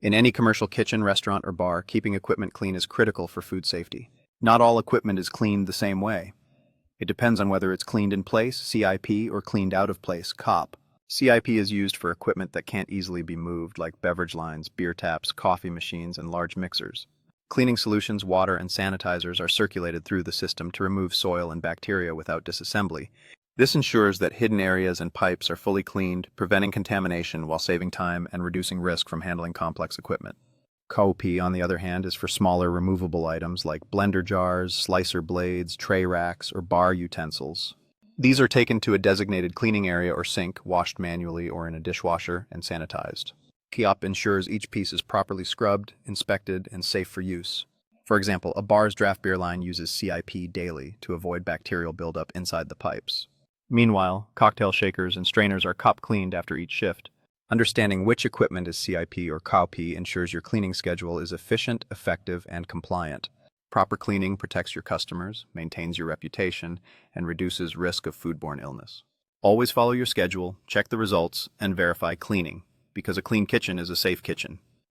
In any commercial kitchen, restaurant, or bar, keeping equipment clean is critical for food safety. Not all equipment is cleaned the same way. It depends on whether it's cleaned in place, CIP, or cleaned out of place, COP. CIP is used for equipment that can't easily be moved, like beverage lines, beer taps, coffee machines, and large mixers. Cleaning solutions, water, and sanitizers are circulated through the system to remove soil and bacteria without disassembly. This ensures that hidden areas and pipes are fully cleaned, preventing contamination while saving time and reducing risk from handling complex equipment. COP, on the other hand, is for smaller removable items like blender jars, slicer blades, tray racks, or bar utensils. These are taken to a designated cleaning area or sink, washed manually or in a dishwasher, and sanitized. CIP ensures each piece is properly scrubbed, inspected, and safe for use. For example, a bar's draft beer line uses CIP daily to avoid bacterial buildup inside the pipes. Meanwhile, cocktail shakers and strainers are COP cleaned after each shift. Understanding which equipment is CIP or COP ensures your cleaning schedule is efficient, effective, and compliant. Proper cleaning protects your customers, maintains your reputation, and reduces risk of foodborne illness. Always follow your schedule, check the results, and verify cleaning, because a clean kitchen is a safe kitchen.